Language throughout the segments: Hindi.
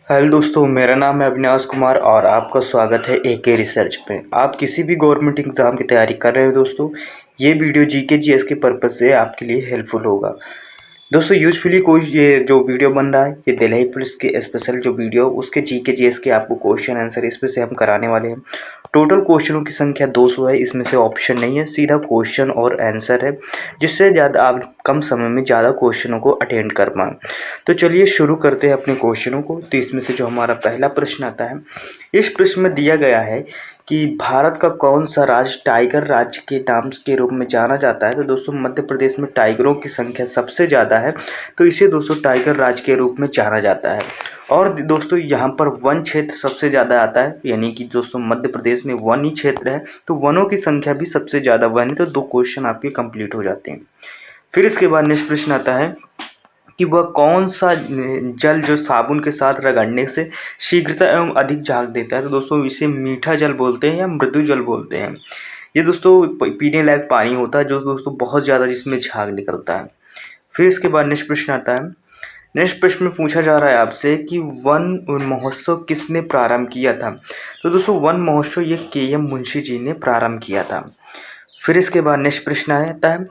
हेलो दोस्तों, मेरा नाम है अविनाश कुमार और आपका स्वागत है एके रिसर्च पे। आप किसी भी गवर्नमेंट एग्ज़ाम की तैयारी कर रहे हो दोस्तों, ये वीडियो जीके जीएस के पर्पज़ से आपके लिए हेल्पफुल होगा। दोस्तों यूजुअली कोई ये जो वीडियो बन रहा है ये दिल्ली पुलिस के स्पेशल जो वीडियो उसके जीके जीएस के आपको क्वेश्चन आंसर इस पे से हम कराने वाले हैं। टोटल क्वेश्चनों की संख्या 200 है, इसमें से ऑप्शन नहीं है, सीधा क्वेश्चन और आंसर है, जिससे ज़्यादा आप कम समय में ज़्यादा क्वेश्चनों को अटेंड कर पाएँ। तो चलिए शुरू करते हैं अपने क्वेश्चनों को। तो इसमें से जो हमारा पहला प्रश्न आता है, इस प्रश्न में दिया गया है कि भारत का कौन सा राज्य टाइगर राज्य के नाम के रूप में जाना जाता है। तो दोस्तों मध्य प्रदेश में टाइगरों की संख्या सबसे ज़्यादा है, तो इसे दोस्तों टाइगर राज्य के रूप में जाना जाता है। और दोस्तों यहाँ पर वन क्षेत्र सबसे ज़्यादा आता है, यानी कि दोस्तों मध्य प्रदेश में वन ही क्षेत्र है, तो वनों की संख्या भी सबसे ज़्यादा वन है। तो 2 क्वेश्चन आपके कंप्लीट हो जाते हैं। फिर इसके बाद नेक्स्ट प्रश्न आता है कि वह कौन सा जल जो साबुन के साथ रगड़ने से शीघ्रता एवं अधिक झाग देता है। तो दोस्तों इसे मीठा जल बोलते हैं या मृदु जल बोलते हैं। ये दोस्तों पीने लायक पानी होता है जो दोस्तों बहुत ज़्यादा जिसमें झाग निकलता है। फिर इसके बाद नेक्स्ट प्रश्न आता है। नेक्स्ट प्रश्न में पूछा जा रहा है आपसे कि वन महोत्सव किसने प्रारंभ किया था। तो दोस्तों वन महोत्सव ये के.एम. मुंशी जी ने प्रारंभ किया था। फिर इसके बाद नेक्स्ट प्रश्न आता है।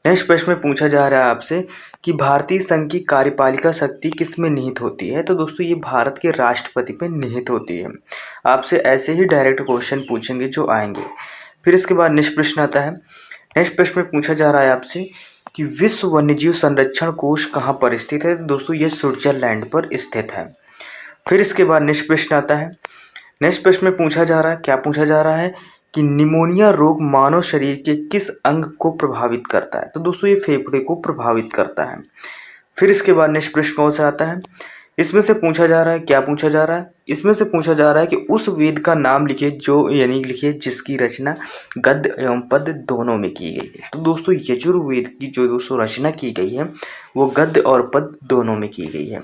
नेक्स्ट प्रश्न में पूछा जा रहा है आपसे कि भारतीय संघ की कार्यपालिका शक्ति किस में निहित होती है। तो दोस्तों ये भारत के राष्ट्रपति पे निहित होती है। आपसे ऐसे ही डायरेक्ट क्वेश्चन पूछेंगे जो आएंगे। फिर इसके बाद नेक्स्ट प्रश्न आता है। नेक्स्ट प्रश्न में पूछा जा रहा है आपसे कि विश्व वन्यजीव संरक्षण कोष कहाँ पर स्थित है। तो दोस्तों ये स्विट्जरलैंड पर स्थित है। फिर इसके बाद नेक्स्ट प्रश्न आता है। नेक्स्ट प्रश्न में पूछा जा रहा है, क्या पूछा जा रहा है कि निमोनिया रोग मानव शरीर के किस अंग को प्रभावित करता है। तो दोस्तों ये फेफड़े को प्रभावित करता है। फिर इसके बाद नेक्स्ट प्रश्न कौन सा आता है। इसमें से पूछा जा रहा है, क्या पूछा जा रहा है, इसमें से पूछा जा रहा है कि उस वेद का नाम लिखिए जो यानी लिखिए जिसकी रचना गद्य एवं पद्य दोनों में की गई है। तो दोस्तों यजुर्वेद की जो दोस्तों रचना की गई है वो गद्य और पद्य दोनों में की गई है।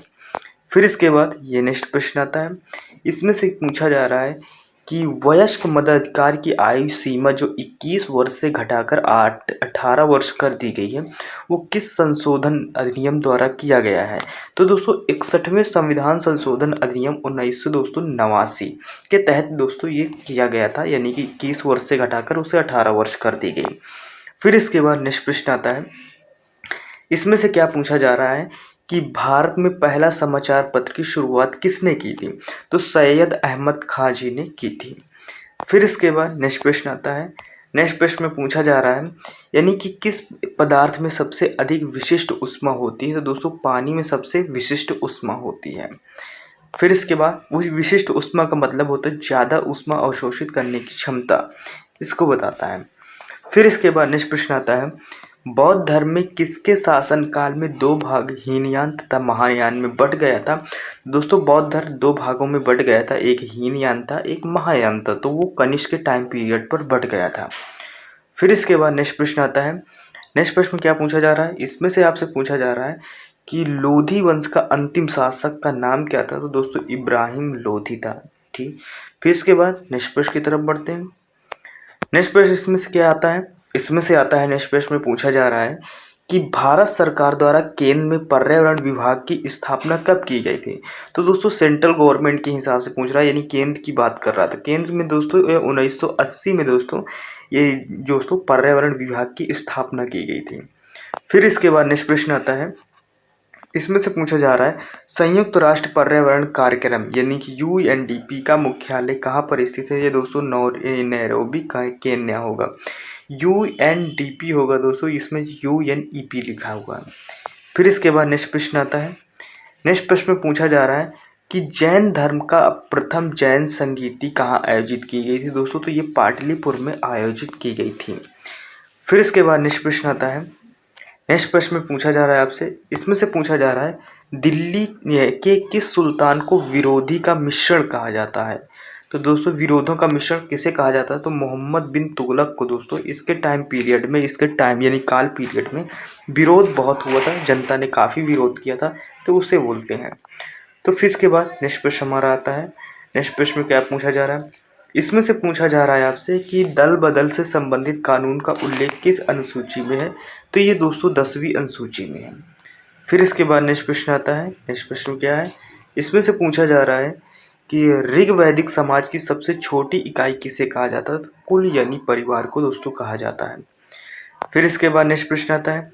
फिर इसके बाद ये नेक्स्ट प्रश्न आता है। इसमें से पूछा जा रहा है कि वयस्क मताधिकार की आयु सीमा जो 21 वर्ष से घटाकर 18 वर्ष कर दी गई है वो किस संशोधन अधिनियम द्वारा किया गया है। तो दोस्तों 61वें संविधान संशोधन अधिनियम 1989 के तहत दोस्तों ये किया गया था, यानी कि 21 वर्ष से घटाकर उसे 18 वर्ष कर दी गई। फिर इसके बाद नेक्स्ट प्रश्न आता है। इसमें से क्या पूछा जा रहा है कि भारत में पहला समाचार पत्र की शुरुआत किसने की थी। तो सैयद अहमद खां जी ने की थी। फिर इसके बाद नेक्स्ट प्रश्न आता है। नेक्स्ट प्रश्न में पूछा जा रहा है यानी कि किस पदार्थ में सबसे अधिक विशिष्ट ऊष्मा होती है। तो दोस्तों पानी में सबसे विशिष्ट ऊष्मा होती है। फिर इसके बाद उस विशिष्ट ऊष्मा का मतलब होता है ज़्यादा ऊष्मा अवशोषित करने की क्षमता, इसको बताता है। फिर इसके बाद नेक्स्ट प्रश्न आता है। बौद्ध धर्म में किसके शासन काल में 2 भाग हीनयान तथा महायान में बंट गया था। दोस्तों बौद्ध धर्म 2 भागों में बंट गया था, एक हीनयान था एक महायान था, तो वो कनिष्क के टाइम पीरियड पर बंट गया था। फिर इसके बाद नेक्स्ट प्रश्न आता है। नेक्स्ट प्रश्न क्या पूछा जा रहा है। इसमें से आपसे पूछा जा रहा है कि लोधी वंश का अंतिम शासक का नाम क्या था। तो दोस्तों इब्राहिम लोधी था। ठीक। फिर इसके बाद नेक्स्ट प्रश्न की तरफ बढ़ते हैं। नेक्स्ट प्रश्न इसमें से क्या आता है। इसमें से आता है नेक्स्ट प्रश्न में पूछा जा रहा है कि भारत सरकार द्वारा केंद्र में पर्यावरण विभाग की स्थापना कब की गई थी। तो दोस्तों सेंट्रल गवर्नमेंट के हिसाब से पूछ रहा है, यानी केंद्र की बात कर रहा था। केंद्र में दोस्तों 1980 में दोस्तों ये दोस्तों पर्यावरण विभाग की स्थापना की गई थी। फिर इसके बाद नेक्स्ट प्रश्न आता है। इसमें से पूछा जा रहा है संयुक्त राष्ट्र पर्यावरण कार्यक्रम यानी कि यूएनडीपी का मुख्यालय कहाँ पर स्थित है। ये दोस्तों नैरोबी केन्या होगा। यूएनडीपी होगा दोस्तों, इसमें यूएनईपी लिखा हुआ है। फिर इसके बाद नेक्स्ट प्रश्न आता है। नेक्स्ट प्रश्न में पूछा जा रहा है कि जैन धर्म का प्रथम जैन संगीति कहाँ आयोजित की गई थी। दोस्तों तो ये पाटलिपुत्र में आयोजित की गई थी। फिर इसके बाद नेक्स्ट प्रश्न आता है। नेक्स्ट प्रश्न में पूछा जा रहा है आपसे। इसमें से पूछा जा रहा है दिल्ली के किस सुल्तान को विरोधी का मिश्रण कहा जाता है। तो दोस्तों विरोधों का मिश्रण किसे कहा जाता है। तो मोहम्मद बिन तुगलक को दोस्तों इसके टाइम पीरियड में, इसके टाइम यानी काल पीरियड में विरोध बहुत हुआ था, जनता ने काफ़ी विरोध किया था, तो उसे बोलते हैं। तो फिर इसके बाद नेक्स्ट प्रश्न हमारा आता है। नेक्स्ट प्रश्न में क्या पूछा जा रहा है। इसमें से पूछा जा रहा है आपसे कि दल बदल से संबंधित कानून का उल्लेख किस अनुसूची में है। तो ये दोस्तों 10वीं अनुसूची में है। फिर इसके बाद नेक्स्ट प्रश्न आता है। नेक्स्ट प्रश्न क्या है इसमें से पूछा जा रहा है कि ऋग वैदिक समाज की सबसे छोटी इकाई किसे कहा जाता है? कुल यानी परिवार को दोस्तों कहा जाता है। फिर इसके बाद नेक्स्ट प्रश्न आता है।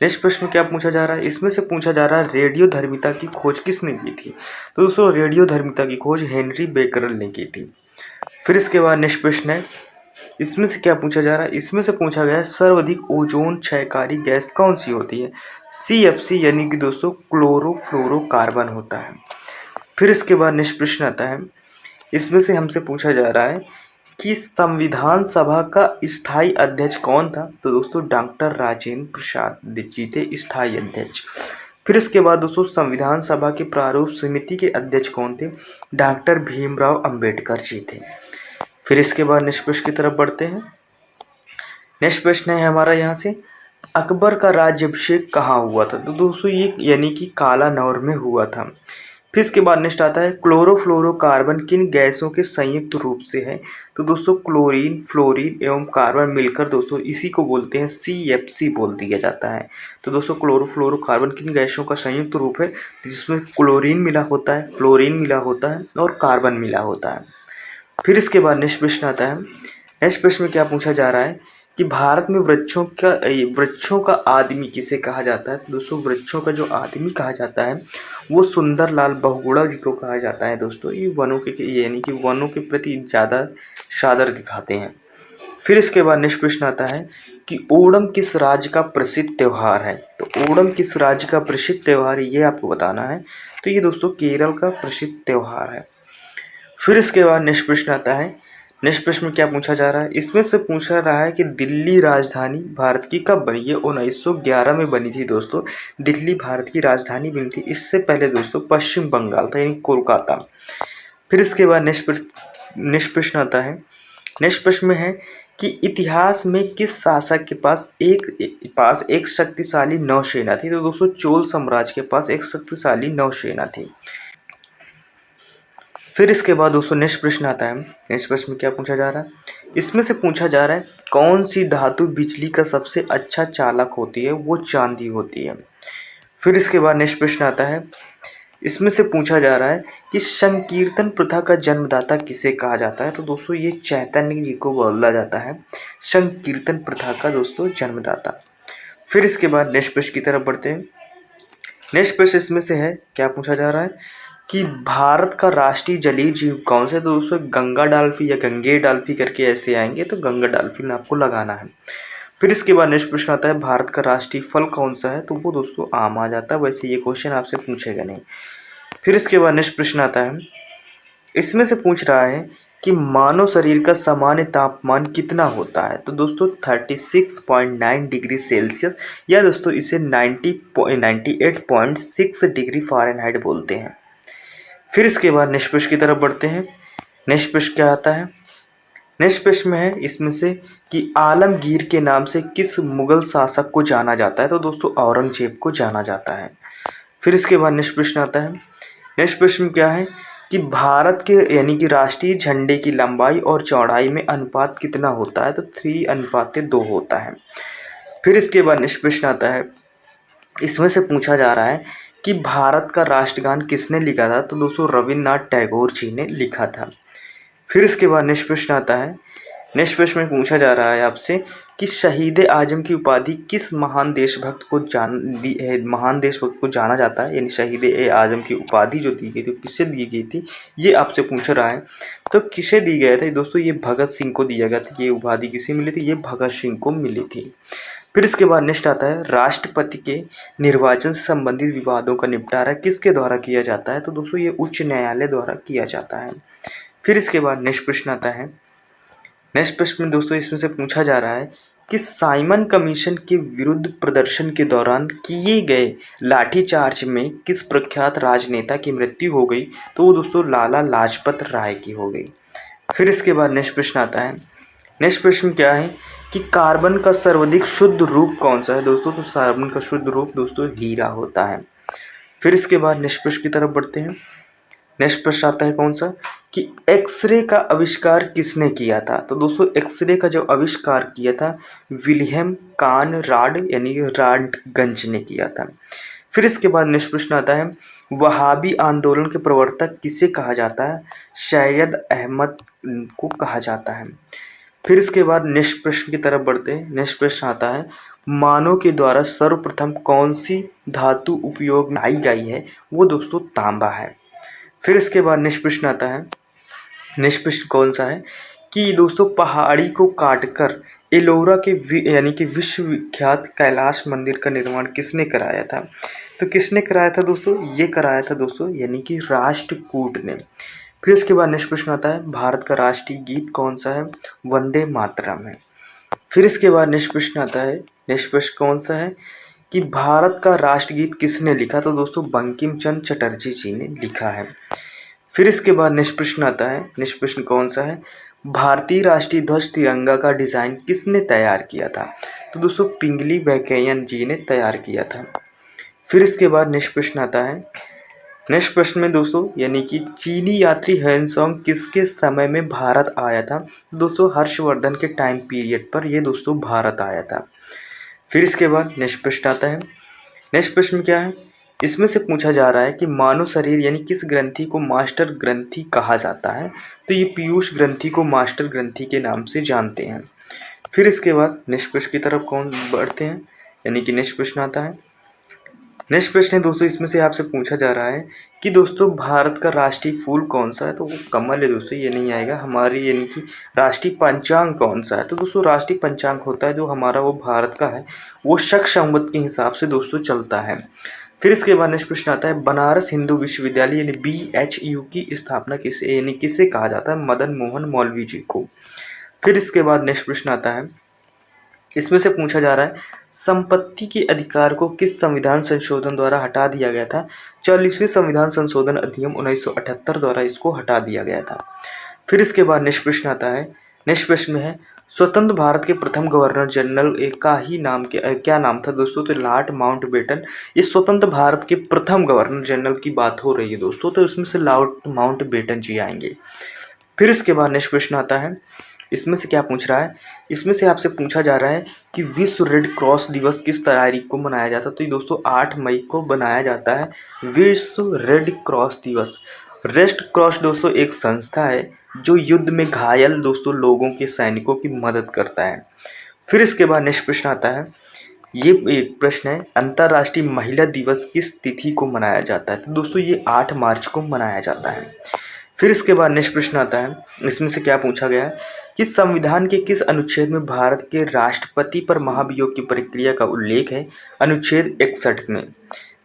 नेक्स्ट प्रश्न क्या पूछा जा रहा है? इसमें से पूछा जा रहा है रेडियोधर्मिता की खोज किसने की थी? तो दोस्तों रेडियोधर्मिता की खोज हेनरी बेकरल ने की थी। फिर इसके बाद नेक्स्ट प्रश्न है, इसमें से क्या पूछा जा रहा है? इसमें से पूछा गया है सर्वाधिक ओजोन क्षयकारी गैस कौन सी होती है? CFC यानी कि दोस्तों क्लोरोफ्लोरोकार्बन होता है। फिर इसके बाद नेक्स्ट प्रश्न आता है, इसमें से हमसे पूछा जा रहा है कि संविधान सभा का स्थायी अध्यक्ष कौन था? तो दोस्तों डॉक्टर राजेंद्र प्रसाद जी थे स्थायी अध्यक्ष। फिर इसके बाद दोस्तों संविधान सभा के प्रारूप समिति के अध्यक्ष कौन थे? डॉक्टर भीमराव अंबेडकर जी थे। फिर इसके बाद नेक्स्ट प्रश्न की तरफ बढ़ते हैं। नेक्स्ट प्रश्न है हमारा यहाँ से, अकबर का राज्याभिषेक कहाँ हुआ था? तो दोस्तों ये यानी कि कालानौर में हुआ था। फिर इसके बाद नेक्स्ट आता है क्लोरोफ्लोरोकार्बन किन गैसों के संयुक्त रूप से है? तो दोस्तों क्लोरीन, फ्लोरीन एवं कार्बन मिलकर दोस्तों इसी को बोलते हैं CFC बोल दिया जाता है। तो दोस्तों क्लोरोफ्लोरोकार्बन किन गैसों का संयुक्त रूप है जिसमें क्लोरीन मिला होता है, फ्लोरीन मिला होता है और कार्बन मिला होता है। फिर इसके बाद नेक्स्ट प्रश्न आता है। नेक्स्ट प्रश्न में क्या पूछा जा रहा है कि भारत में वृक्षों का आदमी किसे कहा जाता है? तो दोस्तों वृक्षों का जो आदमी कहा जाता है वो सुंदरलाल बहुगुणा जी को कहा जाता है। दोस्तों ये वनों के यानी कि वनों के प्रति ज़्यादा सादर दिखाते हैं। फिर इसके बाद नेक्स्ट प्रश्न आता है कि ओणम किस राज्य का प्रसिद्ध त्यौहार है? तो ओणम किस राज्य का प्रसिद्ध त्यौहार है ये आपको बताना है। तो ये दोस्तों केरल का प्रसिद्ध त्यौहार है। फिर इसके बाद नेक्स्ट प्रश्न आता है। नेक्स्ट प्रश्न में क्या पूछा जा रहा है? इसमें से पूछा रहा है कि दिल्ली राजधानी भारत की कब बनी? ये 1911 में बनी थी दोस्तों। दिल्ली भारत की राजधानी बनी थी। इससे पहले दोस्तों पश्चिम बंगाल था यानी कोलकाता। फिर इसके बाद नेक्स्ट प्रश्न आता है। नेक्स्ट प्रश्न में है कि इतिहास में किस शासक के पास एक शक्तिशाली नौसेना थी? तो दोस्तों चोल साम्राज्य के पास एक शक्तिशाली नौसेना थी। फिर इसके बाद दोस्तों नेक्स्ट प्रश्न आता है। नेक्स्ट प्रश्न में क्या पूछा जा रहा है? इसमें से पूछा जा रहा है कौन सी धातु बिजली का सबसे अच्छा चालक होती है? वो चांदी होती है। फिर इसके बाद नेक्स्ट प्रश्न आता है। इसमें से पूछा जा रहा है कि संकीर्तन प्रथा का जन्मदाता किसे कहा जाता है? तो दोस्तों ये चैतन्य जी को बोला जाता है संकीर्तन प्रथा का दोस्तों जन्मदाता। फिर इसके बाद नेक्स्ट प्रश्न की तरफ बढ़ते हैं। नेक्स्ट प्रश्न इसमें से है, क्या पूछा जा रहा है कि भारत का राष्ट्रीय जलीय जीव कौन सा है? तो दोस्तों गंगा डाल्फिन या गंगे डाल्फिन करके ऐसे आएंगे, तो गंगा डाल्फिन आपको लगाना है। फिर इसके बाद नेक्स्ट प्रश्न आता है भारत का राष्ट्रीय फल कौन सा है? तो वो दोस्तों आम आ जाता है। वैसे ये क्वेश्चन आपसे पूछेगा नहीं। फिर इसके बाद नेक्स्ट प्रश्न आता है। इसमें से पूछ रहा है कि मानव शरीर का सामान्य तापमान कितना होता है? तो दोस्तों 36.9 डिग्री सेल्सियस या दोस्तों इसे 98.6 डिग्री फ़ारेनहाइट बोलते हैं। फिर इसके बाद नेक्स्ट प्रश्न की तरफ बढ़ते हैं। नेक्स्ट प्रश्न क्या आता है? नेक्स्ट प्रश्न में है इसमें से कि आलमगीर के नाम से किस मुगल शासक को जाना जाता है? तो दोस्तों औरंगजेब को जाना जाता है। फिर इसके बाद नेक्स्ट प्रश्न आता है। नेक्स्ट प्रश्न क्या है कि भारत के यानी कि राष्ट्रीय झंडे की लंबाई और चौड़ाई में अनुपात कितना होता है? तो 3:2 होता है। फिर इसके बाद नेक्स्ट प्रश्न आता है। इसमें से पूछा जा रहा है कि भारत का राष्ट्रगान किसने लिखा था? तो दोस्तों रविन्द्रनाथ टैगोर जी ने लिखा था। फिर इसके बाद नेक्स्ट प्रश्न आता है। नेक्स्ट प्रश्न में पूछा जा रहा है आपसे कि शहीद आजम की उपाधि किस महान देशभक्त को जाना जाता है? यानी शहीद आजम की उपाधि जो दी गई थी किससे दी गई थी ये आपसे पूछ रहा है। तो किसे दी गया था? दोस्तों ये भगत सिंह को दिया गया था। ये उपाधि किसे मिली थी? ये भगत सिंह को मिली थी। फिर इसके बाद नेक्स्ट आता है राष्ट्रपति के निर्वाचन से संबंधित विवादों का निपटारा किसके द्वारा किया जाता है? तो दोस्तों ये उच्च न्यायालय द्वारा किया जाता है। फिर इसके बाद नेक्स्ट प्रश्न आता है। नेक्स्ट प्रश्न में दोस्तों इसमें से पूछा जा रहा है कि साइमन कमीशन के विरुद्ध प्रदर्शन के दौरान किए गए लाठीचार्ज में किस प्रख्यात राजनेता की मृत्यु हो गई? तो वो दोस्तों लाला लाजपत राय की हो गई। फिर इसके बाद नेक्स्ट प्रश्न आता है। नेक्स्ट प्रश्न क्या है कि कार्बन का सर्वाधिक शुद्ध रूप कौन सा है? दोस्तों तो कार्बन का शुद्ध रूप दोस्तों हीरा होता है। फिर इसके बाद नेक्स्ट प्रश्न की तरफ बढ़ते हैं। नेक्स्ट प्रश्न आता है कौन सा कि एक्सरे का आविष्कार किसने किया था? तो दोस्तों एक्सरे का जो आविष्कार किया था विलियम कानराड यानी राडगंज ने किया था। फिर इसके बाद नेक्स्ट प्रश्न आता है वहाबी आंदोलन के प्रवर्तक किसे कहा जाता है? सैयद अहमद को कहा जाता है। फिर इसके बाद नेक्स्ट प्रश्न की तरफ बढ़ते हैं। नेक्स्ट प्रश्न आता है, मानव के द्वारा सर्वप्रथम कौन सी धातु उपयोग में आई गई है? वो दोस्तों तांबा है। फिर इसके बाद नेक्स्ट प्रश्न आता है, नेक्स्ट प्रश्न कौन सा है कि दोस्तों पहाड़ी को काटकर एलोरा के यानी कि विश्वविख्यात कैलाश मंदिर का निर्माण किसने कराया था? तो किसने कराया था दोस्तों? ये कराया था दोस्तों यानी कि राष्ट्रकूट ने। फिर इसके बाद नेक्स्ट प्रश्न आता है, भारत का राष्ट्रीय गीत कौन सा है? वंदे मातरम है। फिर इसके बाद नेक्स्ट प्रश्न आता है, नेक्स्ट प्रश्न कौन सा है कि भारत का राष्ट्रगीत किसने लिखा? तो दोस्तों बंकिम चंद्र चटर्जी जी ने लिखा है। फिर इसके बाद नेक्स्ट प्रश्न आता है, नेक्स्ट प्रश्न कौन सा है, भारतीय राष्ट्रीय ध्वज तिरंगा का डिज़ाइन किसने तैयार किया था? तो दोस्तों पिंगली वेंकैया जी ने तैयार किया था। फिर इसके बाद नेक्स्ट प्रश्न आता है, नेक्स्ट प्रश्न में दोस्तों यानी कि चीनी यात्री ह्वेनसांग किसके समय में भारत आया था? दोस्तों हर्षवर्धन के टाइम पीरियड पर ये दोस्तों भारत आया था। फिर इसके बाद नेक्स्ट प्रश्न आता है, नेक्स्ट प्रश्न क्या है, इसमें से पूछा जा रहा है कि मानव शरीर यानी किस ग्रंथि को मास्टर ग्रंथि कहा जाता है? तो ये पीयूष ग्रंथि को मास्टर ग्रंथि के नाम से जानते हैं। फिर इसके बाद नेक्स्ट प्रश्न की तरफ कौन बढ़ते हैं, यानी कि नेक्स्ट प्रश्न आता है, नेक्स्ट प्रश्न है दोस्तों, इसमें से आपसे पूछा जा रहा है कि दोस्तों भारत का राष्ट्रीय फूल कौन सा है? तो वो कमल है दोस्तों, ये नहीं आएगा। हमारी यानी कि राष्ट्रीय पंचांग कौन सा है? तो दोस्तों राष्ट्रीय पंचांग होता है जो हमारा वो भारत का है, वो शक संवत के हिसाब से दोस्तों चलता है। फिर इसके बाद नेक्स्ट प्रश्न आता है, बनारस हिंदू विश्वविद्यालय यानी BHU की स्थापना किसे यानी किसे कहा जाता है? मदन मोहन मौलवी जी को। फिर इसके बाद नेक्स्ट प्रश्न आता है, इसमें से पूछा जा रहा है संपत्ति के अधिकार को किस संविधान संशोधन द्वारा हटा दिया गया था? 40वें संविधान संशोधन अधिनियम 1978 द्वारा इसको हटा दिया गया था। फिर इसके बाद नेक्स्ट प्रश्न आता है, नेक्स्ट प्रश्न में है स्वतंत्र भारत के प्रथम गवर्नर जनरल का ही नाम क्या नाम था दोस्तों? तो लॉर्ड माउंटबेटन। ये स्वतंत्र भारत के प्रथम गवर्नर जनरल की बात हो रही है दोस्तों, तो इसमें से लॉर्ड माउंटबेटन जी आएंगे। फिर इसके बाद नेक्स्ट प्रश्न आता है, इसमें से क्या पूछ रहा है, इसमें से आपसे पूछा जा रहा है कि विश्व रेड क्रॉस दिवस किस तारीख को मनाया जाता है? तो ये दोस्तों 8 मई को मनाया जाता है विश्व रेड क्रॉस दिवस। रेड क्रॉस दोस्तों एक संस्था है जो युद्ध में घायल दोस्तों लोगों के सैनिकों की मदद करता है। फिर इसके बाद नेक्स्ट प्रश्न आता है, ये एक प्रश्न है, अंतर्राष्ट्रीय महिला दिवस किस तिथि को मनाया जाता है? तो दोस्तों ये 8 मार्च को मनाया जाता है। फिर इसके बाद नेक्स्ट प्रश्न आता है, इसमें से क्या पूछा गया है कि संविधान के किस अनुच्छेद में भारत के राष्ट्रपति पर महाभियोग की प्रक्रिया का उल्लेख है? अनुच्छेद 61 में।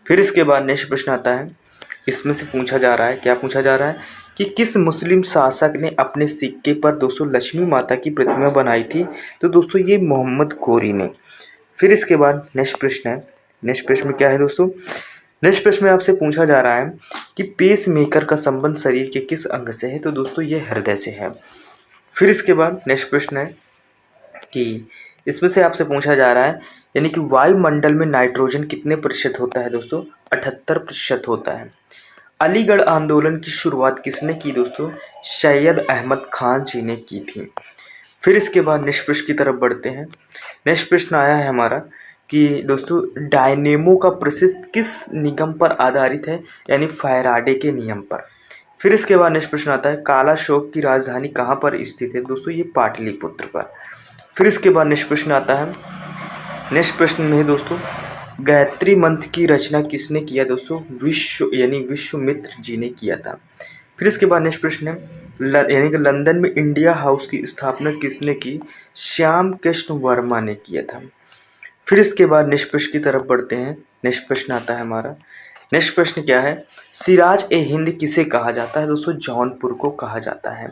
फिर इसके बाद नेक्स्ट प्रश्न आता है, इसमें से पूछा जा रहा है, क्या पूछा जा रहा है कि किस मुस्लिम शासक ने अपने सिक्के पर दोस्तों लक्ष्मी माता की प्रतिमा बनाई थी? तो दोस्तों ये मोहम्मद गोरी ने। फिर इसके बाद नेक्स्ट प्रश्न है, नेक्स्ट प्रश्न में क्या है दोस्तों, नेक्स्ट प्रश्न में आपसे पूछा जा रहा है कि पेस मेकर का संबंध शरीर के किस अंग से है? तो दोस्तों ये हृदय से है। फिर इसके बाद नेक्स्ट प्रश्न है कि इसमें से आपसे पूछा जा रहा है यानी कि वायुमंडल में नाइट्रोजन कितने प्रतिशत होता है दोस्तों? 78% होता है। अलीगढ़ आंदोलन की शुरुआत किसने की दोस्तों? सैयद अहमद खान जी ने की थी। फिर इसके बाद नेक्स्ट प्रश्न की तरफ बढ़ते हैं। नेक्स्ट प्रश्न आया है हमारा कि दोस्तों डायनेमो का प्रसिद्ध किस निगम पर आधारित है? यानी फैराडे के नियम पर। फिर इसके बाद नेक्स्ट प्रश्न आता है, काला शोक की राजधानी कहाँ पर स्थित है? दोस्तों ये पाटलिपुत्र पर। फिर इसके बाद नेक्स्ट प्रश्न आता है, नेक्स्ट प्रश्न में है दोस्तों गायत्री मंत्र की रचना किसने किया दोस्तों? विश्वामित्र जी ने किया था। फिर इसके बाद नेक्स्ट प्रश्न है, यानी कि लंदन में इंडिया हाउस की स्थापना किसने की? श्याम कृष्ण वर्मा ने किया था। फिर इसके बाद नेक्स्ट प्रश्न की तरफ बढ़ते हैं। नेक्स्ट प्रश्न आता है हमारा, नेक्स्ट प्रश्न क्या है, सिराज ए हिंद किसे कहा जाता है? दोस्तों जौनपुर को कहा जाता है।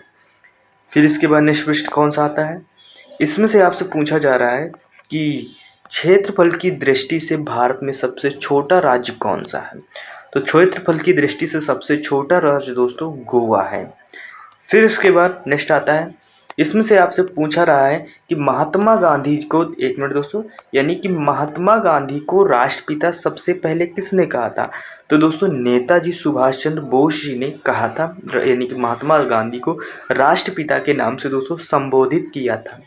फिर इसके बाद नेक्स्ट प्रश्न कौन सा आता है, इसमें से आपसे पूछा जा रहा है कि क्षेत्रफल की दृष्टि से भारत में सबसे छोटा राज्य कौन सा है? तो क्षेत्रफल की दृष्टि से सबसे छोटा राज्य दोस्तों गोवा है। फिर इसके बाद नेक्स्ट आता है, इसमें से आपसे पूछा रहा है कि महात्मा गांधी को, एक मिनट दोस्तों, यानी कि महात्मा गांधी को राष्ट्रपिता सबसे पहले किसने कहा था? तो दोस्तों नेताजी सुभाष चंद्र बोस जी ने कहा था, यानी कि महात्मा गांधी को राष्ट्रपिता के नाम से दोस्तों संबोधित किया था।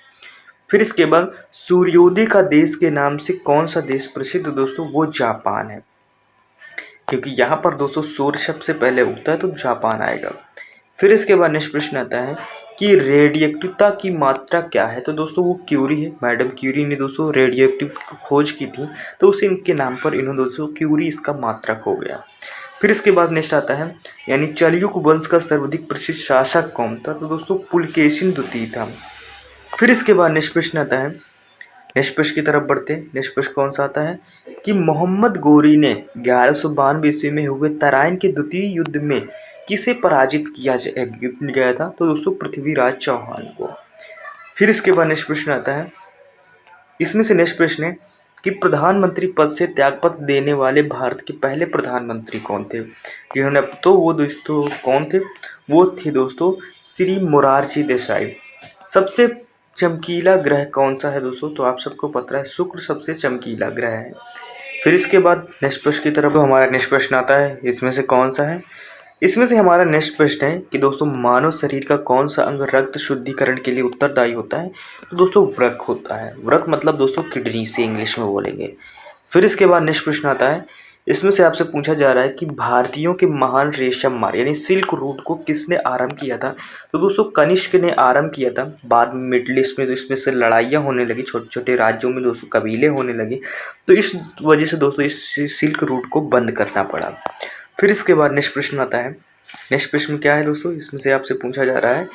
फिर इसके बाद सूर्योदय का देश के नाम से कौन सा देश प्रसिद्ध दोस्तों? वो जापान है। क्योंकि यहाँ पर दोस्तों सूर्य सबसे पहले उगता है तो जापान आएगा। फिर इसके बाद नेक्स्ट प्रश्न आता है कि रेडियोएक्टिवता की मात्रा क्या है। तो दोस्तों वो क्यूरी है, मैडम क्यूरी ने दोस्तों रेडियोएक्टिव खोज की थी, तो उसी इनके नाम पर इन्होंने दोस्तों क्यूरी इसका मात्रक हो गया। फिर इसके बाद नेक्स्ट आता है यानी चलयुग वंश का सर्वाधिक प्रसिद्ध शासक कौन था। तो दोस्तों पुलकेशिन द्वितीय था। फिर इसके बाद नेक्स्ट प्रश्न आता है, नेक्स्ट प्रश्न की तरफ बढ़ते हैं। नेक्स्ट प्रश्न कौन सा आता है कि मोहम्मद गोरी ने 1192 ईस्वी में हुए तराइन के द्वितीय युद्ध में किसे पराजित किया गया था। तो दोस्तों पृथ्वीराज चौहान को। फिर इसके बाद नेक्स्ट प्रश्न आता है, इसमें से नेक्स्ट प्रश्न है कि प्रधानमंत्री पद से त्यागपत्र देने वाले भारत के पहले प्रधानमंत्री कौन थे जिन्होंने, तो वो दोस्तों कौन थे, वो थे दोस्तों श्री मोरारजी देसाई। सबसे चमकीला ग्रह कौन सा है दोस्तों, तो आप सबको पता है शुक्र सबसे चमकीला ग्रह है। फिर इसके बाद नेक्स्ट प्रश्न की तरफ, तो हमारा नेक्स्ट प्रश्न आता है, इसमें से कौन सा है, इसमें से हमारा नेक्स्ट प्रश्न है कि दोस्तों मानव शरीर का कौन सा अंग रक्त शुद्धिकरण के लिए उत्तरदायी होता है। तो दोस्तों वृक्क होता है। वृक्क मतलब दोस्तों किडनी से इंग्लिश में बोलेंगे। फिर इसके बाद नेक्स्ट प्रश्न आता है, इसमें से आपसे पूछा जा रहा है कि भारतीयों के महान रेशम मार्ग यानी सिल्क रूट को किसने आरंभ किया था। तो दोस्तों कनिष्क ने आरंभ किया था। बाद में मिडिल ईस्ट में तो इसमें से लड़ाइयाँ होने लगी, छोटे छोटे राज्यों में दोस्तों कबीले होने लगे, तो इस वजह से दोस्तों इस सिल्क रूट को बंद करना पड़ा। फिर इसके बाद नेक्स्ट प्रश्न आता है, नेक्स्ट प्रश्न क्या है दोस्तों, इसमें से आपसे पूछा जा रहा है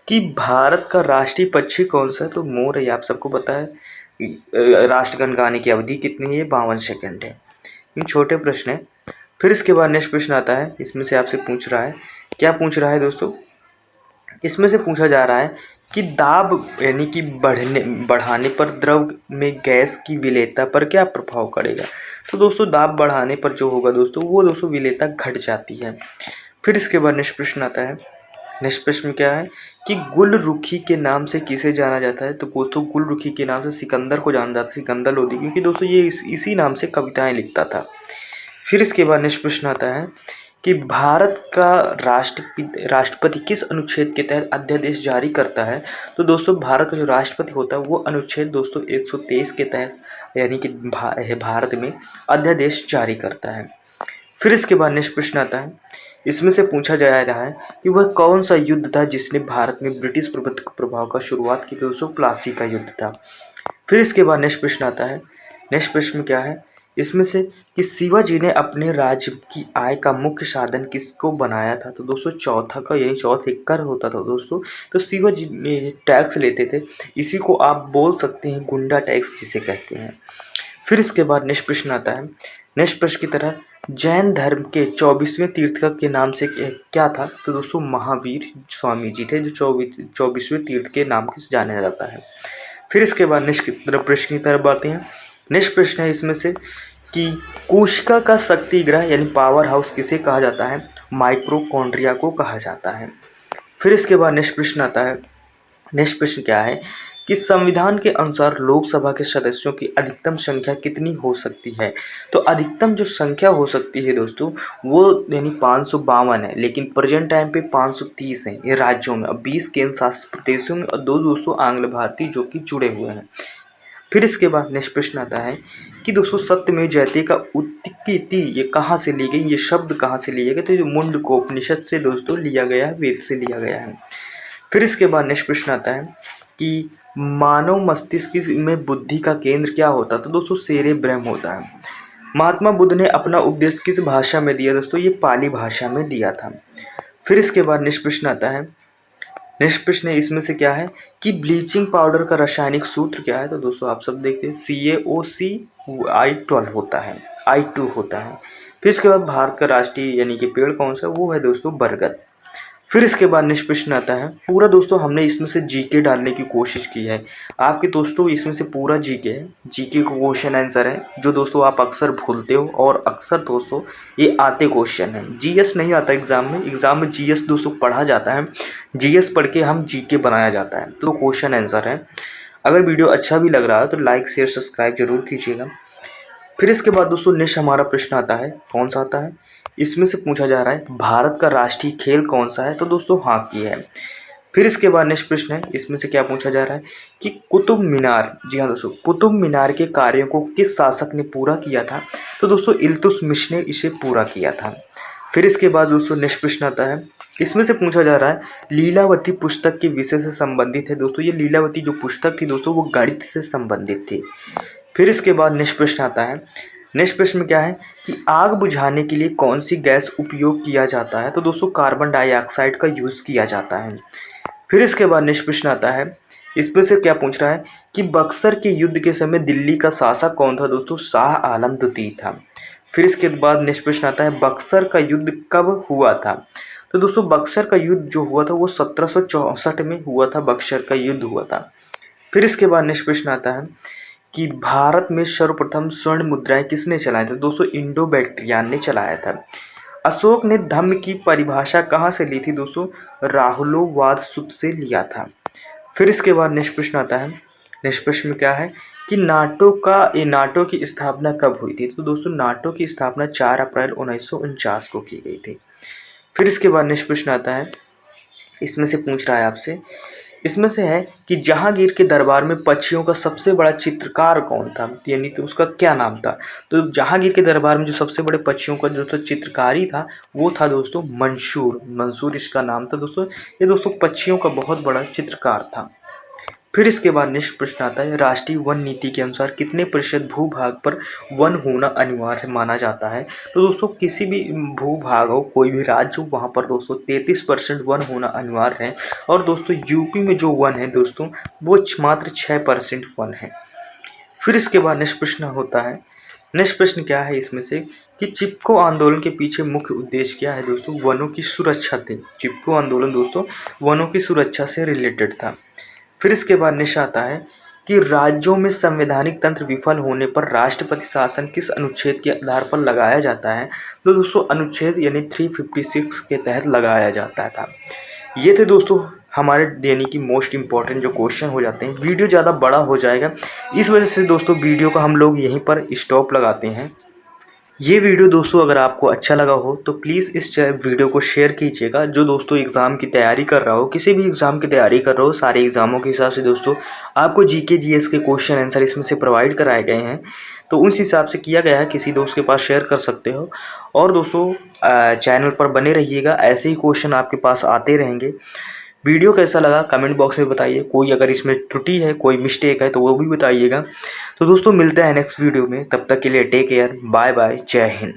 कि भारत का राष्ट्रीय पक्षी कौन सा है। तो मोर है, आप सबको पता है। राष्ट्रगान गाने की अवधि कितनी है, 52 सेकंड है। इन छोटे प्रश्न है। फिर इसके बाद नेक्स्ट प्रश्न आता है, इसमें से आपसे पूछ रहा है, क्या पूछ रहा है दोस्तों, इसमें से पूछा जा रहा है कि दाब यानी कि बढ़ाने पर द्रव में गैस की विलेयता पर क्या प्रभाव पड़ेगा। तो दोस्तों दाब बढ़ाने पर जो होगा दोस्तों वो दोस्तों विलेयता घट जाती है। फिर इसके बाद नेक्स्ट प्रश्न आता है, नेक्स्ट प्रश्न क्या है कि गुलरुखी के नाम से किसे जाना जाता है। तो दोस्तों गुलरुखी के नाम से सिकंदर को जाना जाता है, सिकंदर लोदी, क्योंकि दोस्तों ये इसी नाम से कविताएं लिखता था। फिर इसके बाद नेक्स्ट प्रश्न आता है कि भारत का राष्ट्रपति किस अनुच्छेद के तहत अध्यादेश जारी करता है। तो दोस्तों भारत का जो राष्ट्रपति होता है वो अनुच्छेद दोस्तों 123 के तहत यानी कि भारत में अध्यादेश जारी करता है। फिर इसके बाद नेक्स्ट प्रश्न आता है, इसमें से पूछा जा रहा है कि वह कौन सा युद्ध था जिसने भारत में ब्रिटिश प्रभाव का शुरुआत की। दोस्तों प्लासी का युद्ध था। फिर इसके बाद नेक्स्ट प्रश्न आता है, नेक्स्ट प्रश्न क्या है, इसमें से कि शिवाजी ने अपने राज्य की आय का मुख्य साधन किसको बनाया था। तो दोस्तों चौथा का यानी चौथे कर होता था दोस्तों। तो शिवाजी ने टैक्स लेते थे, इसी को आप बोल सकते हैं गुंडा टैक्स जिसे कहते हैं। फिर इसके बाद नेक्स्ट प्रश्न आता है, नेक्स्ट प्रश्न की तरह जैन धर्म के 24वें तीर्थकर के नाम से क्या था। तो दोस्तों महावीर स्वामी जी थे जो 24वें तीर्थ के नाम से जाना जाता है। फिर इसके बाद नेक्स्ट प्रश्न की तरफ आते हैं। नेक्स्ट प्रश्न है इसमें से कि कोशिका का शक्ति ग्रह यानी पावर हाउस किसे कहा जाता है। माइक्रोकॉन्ड्रिया को कहा जाता है। फिर इसके बाद नेक्स्ट प्रश्न आता है, नेक्स्ट प्रश्न क्या है कि संविधान के अनुसार लोकसभा के सदस्यों की अधिकतम संख्या कितनी हो सकती है। तो अधिकतम जो संख्या हो सकती है दोस्तों वो यानी 552 है, लेकिन प्रेजेंट टाइम पे 530 है ये राज्यों में, और 20 केंद्र शासित प्रदेशों में, और 2 दोस्तों आंग्ल भारतीय जो कि जुड़े हुए हैं। फिर इसके बाद नेक्स्ट प्रश्न आता है कि दोस्तों सत्यमेव जयते का उत्पत्ति ये कहाँ से ली गई, ये शब्द कहाँ से लिया गया। तो ये मुंडकोपनिषद से दोस्तों लिया गया है, वेद से लिया गया है। फिर इसके बाद नेक्स्ट प्रश्न आता है कि मानव मस्तिष्क में बुद्धि का केंद्र क्या होता है। तो दोस्तों सेरेब्रम होता है। महात्मा बुद्ध ने अपना उपदेश किस भाषा में दिया। दोस्तों ये पाली भाषा में दिया था। फिर इसके बाद नेक्स्ट प्रश्न आता है, नेक्स्ट प्रश्न है इसमें से क्या है कि ब्लीचिंग पाउडर का रासायनिक सूत्र क्या है। तो दोस्तों आप सब देखते हैं CaOCl होता है, I2 होता है। फिर इसके बाद भारत का राष्ट्रीय यानी कि पेड़ कौन सा, वो है दोस्तों बरगद। फिर इसके बाद नेक्स्ट प्रश्न आता है, पूरा दोस्तों हमने इसमें से जीके डालने की कोशिश की है। आपके दोस्तों इसमें से पूरा जीके है, जीके को क्वेश्चन आंसर है जो दोस्तों आप अक्सर भूलते हो, और अक्सर दोस्तों ये आते क्वेश्चन है। जीएस नहीं आता एग्जाम में जीएस दोस्तों पढ़ा जाता है, जीएस पढ़ के हम जीके बनाया जाता है, तो क्वेश्चन आंसर है। अगर वीडियो अच्छा भी लग रहा है तो लाइक शेयर सब्सक्राइब जरूर कीजिएगा। फिर इसके बाद दोस्तों नेक्स्ट हमारा प्रश्न आता है, कौन सा आता है, इसमें से पूछा जा रहा है भारत का राष्ट्रीय खेल कौन सा है। तो दोस्तों हॉकी है। फिर इसके बाद नेक्स्ट प्रश्न है, इसमें से क्या पूछा जा रहा है कि कुतुब मीनार, जी हाँ दोस्तों, कुतुब मीनार के कार्यों को किस शासक ने पूरा किया था? तो दोस्तों इल्तुतमिश ने इसे पूरा किया था। फिर इसके बाद दोस्तों नेक्स्ट प्रश्न आता है, इसमें से पूछा जा रहा है लीलावती पुस्तक के विषय से संबंधित है। दोस्तों ये लीलावती जो पुस्तक थी दोस्तों वो गणित से संबंधित थी। फिर इसके बाद नेक्स्ट प्रश्न आता है, नेक्स्ट प्रश्न में क्या है कि आग बुझाने के लिए कौन सी गैस उपयोग किया जाता है? तो दोस्तों कार्बन डाइऑक्साइड का यूज़ किया जाता है। फिर इसके बाद नेक्स्ट प्रश्न आता है, इसमें से क्या पूछ रहा है कि बक्सर के युद्ध के समय दिल्ली का शासक कौन था? दोस्तों शाह आलम द्वितीय था। फिर इसके बाद नेक्स्ट प्रश्न आता है, बक्सर का युद्ध कब हुआ था? तो दोस्तों बक्सर का युद्ध जो हुआ था वो 1764 में हुआ था, बक्सर का युद्ध हुआ था। फिर इसके बाद नेक्स्ट प्रश्न आता है कि भारत में सर्वप्रथम स्वर्ण मुद्राएं किसने चलाई थी? दोस्तों इंडो बैक्ट्रियन ने चलाया था। अशोक ने धम्म की परिभाषा कहाँ से ली थी? दोस्तों राहुलोवाद सूत्र से लिया था। फिर इसके बाद नेक्स्ट प्रश्न आता है, नेक्स्ट प्रश्न में क्या है कि नाटो की स्थापना कब हुई थी? तो दोस्तों नाटो की स्थापना 4 अप्रैल 1949 को की गई थी। फिर इसके बाद नेक्स्ट प्रश्न आता है, इसमें से पूछ रहा है आपसे, इसमें से है कि जहांगीर के दरबार में पक्षियों का सबसे बड़ा चित्रकार कौन था? यानी कि उसका क्या नाम था? तो जहांगीर के दरबार में जो सबसे बड़े पक्षियों का जो चित्रकारी था वो था दोस्तों मंसूर, मंसूर इसका नाम था दोस्तों। ये दोस्तों पक्षियों का बहुत बड़ा चित्रकार था। फिर इसके बाद नेक्स्ट प्रश्न आता है, राष्ट्रीय वन नीति के अनुसार कितने प्रतिशत भूभाग पर वन होना अनिवार्य माना जाता है? तो दोस्तों किसी भी भूभाग हो, कोई भी राज्य हो, वहाँ पर दोस्तों 33% वन होना अनिवार्य है। और दोस्तों यूपी में जो वन है दोस्तों वो मात्र 6% वन है। फिर इसके बाद नेक्स्ट प्रश्न होता है, नेक्स्ट प्रश्न क्या है इसमें से कि चिपको आंदोलन के पीछे मुख्य उद्देश्य क्या है? दोस्तों वनों की सुरक्षा थी। चिपको आंदोलन दोस्तों वनों की सुरक्षा से रिलेटेड था। फिर इसके बाद नेक्स्ट आता है कि राज्यों में संवैधानिक तंत्र विफल होने पर राष्ट्रपति शासन किस अनुच्छेद के आधार पर लगाया जाता है? तो दोस्तों अनुच्छेद यानी 356 के तहत लगाया जाता था। ये थे दोस्तों हमारे यानी कि मोस्ट इम्पॉर्टेंट जो क्वेश्चन हो जाते हैं। वीडियो ज़्यादा बड़ा हो जाएगा, इस वजह से दोस्तों वीडियो का हम लोग यहीं पर स्टॉप लगाते हैं। ये वीडियो दोस्तों अगर आपको अच्छा लगा हो तो प्लीज़ इस वीडियो को शेयर कीजिएगा। जो दोस्तों एग्ज़ाम की तैयारी कर रहा हो, किसी भी एग्ज़ाम की तैयारी कर रहा हो, सारे एग्ज़ामों के हिसाब से दोस्तों आपको जीके जीएस के क्वेश्चन आंसर इसमें से प्रोवाइड कराए गए हैं, तो उस हिसाब से किया गया है। किसी दोस्त के पास शेयर कर सकते हो। और दोस्तों चैनल पर बने रहिएगा, ऐसे ही क्वेश्चन आपके पास आते रहेंगे। वीडियो कैसा लगा कमेंट बॉक्स में बताइए। कोई अगर इसमें त्रुटि है, कोई मिस्टेक है तो वो भी बताइएगा। तो दोस्तों मिलते हैं नेक्स्ट वीडियो में, तब तक के लिए टेक केयर, बाय बाय, जय हिंद।